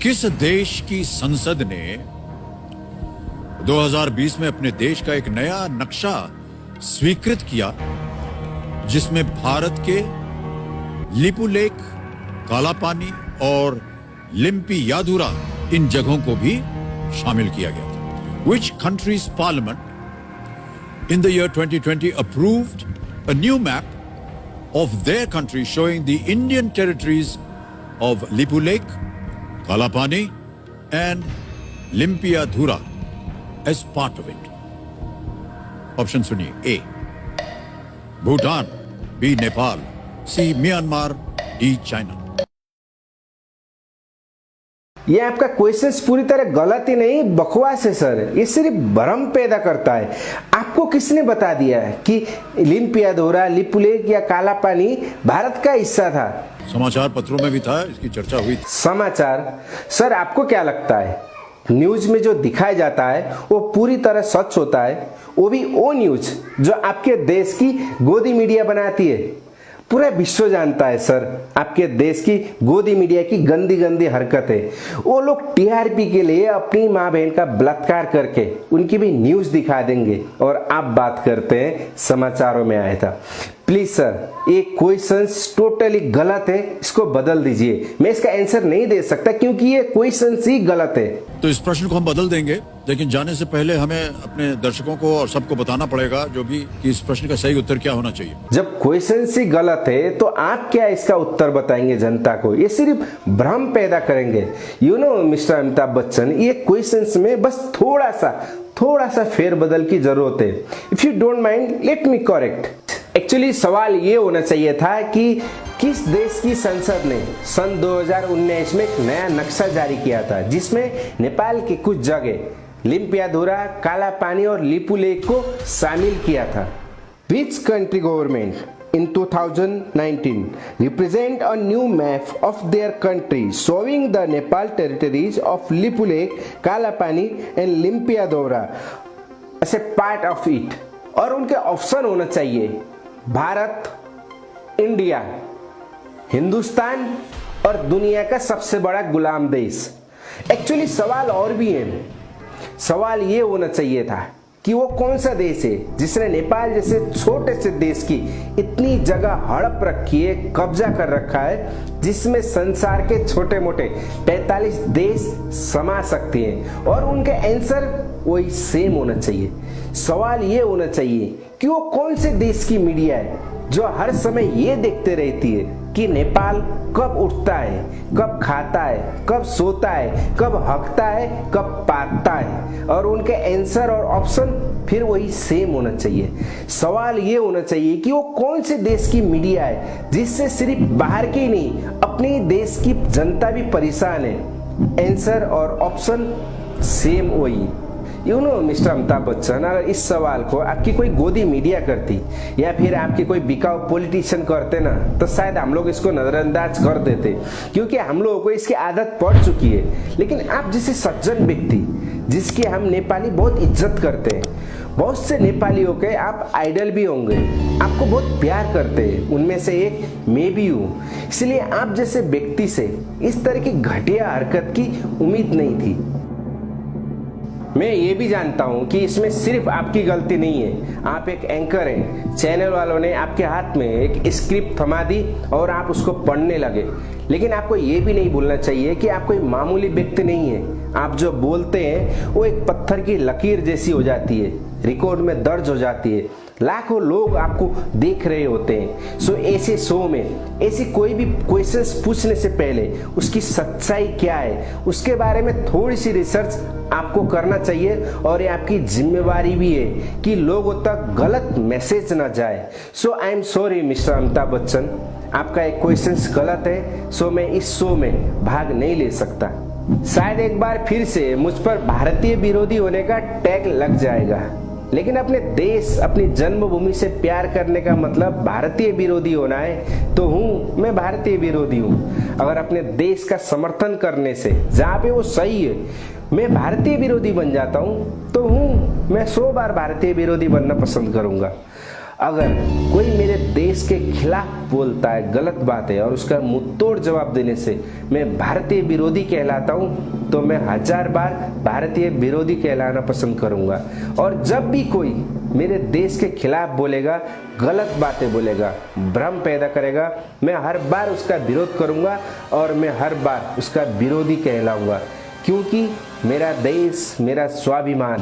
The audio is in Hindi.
किस देश की संसद ने 2020 में अपने देश का एक नया नक्शा स्वीकृत किया जिसमें भारत के लिपुलेख, कालापानी और लिम्पियाधुरा इन जगहों को भी शामिल किया गया था? Which country's parliament in the year 2020 approved a new map of their country showing the Indian territories of Lipulekh, Kalapani and Limpiyadhura as part of it? Option सुनिए: A Bhutan, B Nepal, C Myanmar, D China. ये आपका क्वेश्चंस पूरी तरह गलत ही नहीं, बकवास है सर। ये सिर्फ भ्रम पैदा करता है। आपको किसने बता दिया है कि लिम्पियाधुरा, लिपुलेख या काला पानी भारत का हिस्सा था? समाचार पत्रों में भी था, इसकी चर्चा हुई थी। समाचार? सर आपको क्या लगता है न्यूज में जो दिखाया जाता है वो पूरी तरह सच होता है? वो भी वो न्यूज जो आपके देश की गोदी मीडिया बनाती है। पूरा विश्व जानता है सर आपके देश की गोदी मीडिया की गंदी गंदी हरकतें। वो लोग टीआरपी के लिए अपनी माँ बहन का बलात्कार करके उनकी भी न्यूज दिखा देंगे और आप बात करते हैं समाचारों में आया था। प्लीज सर ये क्वेश्चंस टोटली गलत है, इसको बदल दीजिए। मैं इसका आंसर नहीं दे सकता क्योंकि ये क्वेश्चंस ही गलत है। तो इस प्रश्न को हम बदल देंगे, लेकिन जाने से पहले हमें अपने दर्शकों को और सबको बताना पड़ेगा जो भी कि इस प्रश्न का सही उत्तर क्या होना चाहिए। जब क्वेश्चंस ही गलत है तो आप क्या इसका उत्तर बताएंगे जनता को? ये सिर्फ भ्रम पैदा करेंगे। You know mister Amitabh Bachchan, ये क्वेश्चंस में बस थोड़ा सा फेरबदल की जरूरत है। If you don't mind let me correct. Actually सवाल ये होना चाहिए था कि किस देश की संसद ने सन 2019 में एक नया नक्शा जारी किया था जिसमें नेपाल की कुछ जगह लिम्पियाधुरा, काला पानी और लिपुलेख को शामिल किया था। Which country government in 2019 represent a new map of their country showing the Nepal territories of Lipulekh, Kalapani and Limpiyadhura as a part of it? और उनके ऑप्शन होना चाहिए भारत, इंडिया, हिंदुस्तान और दुनिया का सबसे बड़ा गुलाम देश। एक्चुअली सवाल और भी है। सवाल ये होना चाहिए था कि वो कौन सा देश है जिसने नेपाल जैसे छोटे से देश की इतनी जगह हड़प रखी है, कब्जा कर रखा है, जिसमें संसार के छोटे मोटे 45 देश समा सकते हैं। और उनके आंसर वही सेम होना चाहिए। सवाल ये होना चाहिए कि वो कौन से देश की मीडिया है जो हर समय ये देखते रहती है कि नेपाल कब उठता है, कब खाता है, कब सोता है, कब हकता है, कब पाता है। और उनके आंसर और ऑप्शन फिर वही सेम होना चाहिए। सवाल ये होना चाहिए कि वो कौन से देश की मीडिया है जिससे सिर्फ बाहर की नहीं अपने देश की जनता भी परेशान है। आंसर और ऑप्शन सेम वही। You know mister Amitabh Bachchan, अगर इस सवाल को आपकी कोई गोदी मीडिया करती या फिर आपके कोई बिकाऊ पॉलिटिशियन करते ना तो शायद हम लोग इसको नजरअंदाज कर देते क्योंकि हम लोगों को इसकी आदत पड़ चुकी है। लेकिन आप जैसे सज्जन व्यक्ति जिसकी हम नेपाली बहुत इज्जत करते हैं, बहुत से नेपालियों के आप आइडल भी होंगे, आपको बहुत प्यार करते हैं, उनमें से एक मैं भी हूँ। इसलिए आप जैसे व्यक्ति से इस तरह की घटिया हरकत की उम्मीद नहीं थी। मैं ये भी जानता हूं कि इसमें सिर्फ आपकी गलती नहीं है। आप एक एंकर हैं, चैनल वालों ने आपके हाथ में एक स्क्रिप्ट थमा दी और आप उसको पढ़ने लगे। लेकिन आपको ये भी नहीं भूलना चाहिए कि आप कोई मामूली व्यक्ति नहीं है। आप जो बोलते हैं वो एक पत्थर की लकीर जैसी हो जाती है, रिकॉर्ड में दर्ज हो जाती है, लाखों लोग आपको देख रहे होते हैं। सो ऐसे शो में ऐसी कोई भी क्वेश्चंस पूछने से पहले उसकी सच्चाई क्या है उसके बारे में थोड़ी सी रिसर्च आपको करना चाहिए। और ये आपकी जिम्मेवारी भी है कि लोगों तक गलत मैसेज ना जाए। So I am sorry mister Amitabh Bachchan, आपका एक क्वेश्चन गलत है। सो मैं इस शो में भाग नहीं ले सकता। शायद एक बार फिर से मुझ पर भारतीय विरोधी होने का टैग लग जाएगा, लेकिन अपने देश, अपनी जन्मभूमि से प्यार करने का मतलब भारतीय विरोधी होना है तो मैं भारतीय विरोधी हूँ। अगर अपने देश का समर्थन करने से जहाँ पे वो सही है मैं भारतीय विरोधी बन जाता हूँ तो मैं 100 बार भारतीय विरोधी बनना पसंद करूंगा। अगर कोई मेरे देश के खिलाफ बोलता है, गलत बात है, और उसका मुंहतोड़ जवाब देने से मैं भारतीय विरोधी कहलाता हूँ, तो मैं 1000 बार भारतीय विरोधी कहलाना पसंद करूंगा। और जब भी कोई मेरे देश के खिलाफ बोलेगा, गलत बातें बोलेगा, भ्रम पैदा करेगा, मैं हर बार उसका विरोध करूंगा और मैं हर बार उसका विरोधी कहलाऊंगा, क्योंकि मेरा देश मेरा स्वाभिमान है।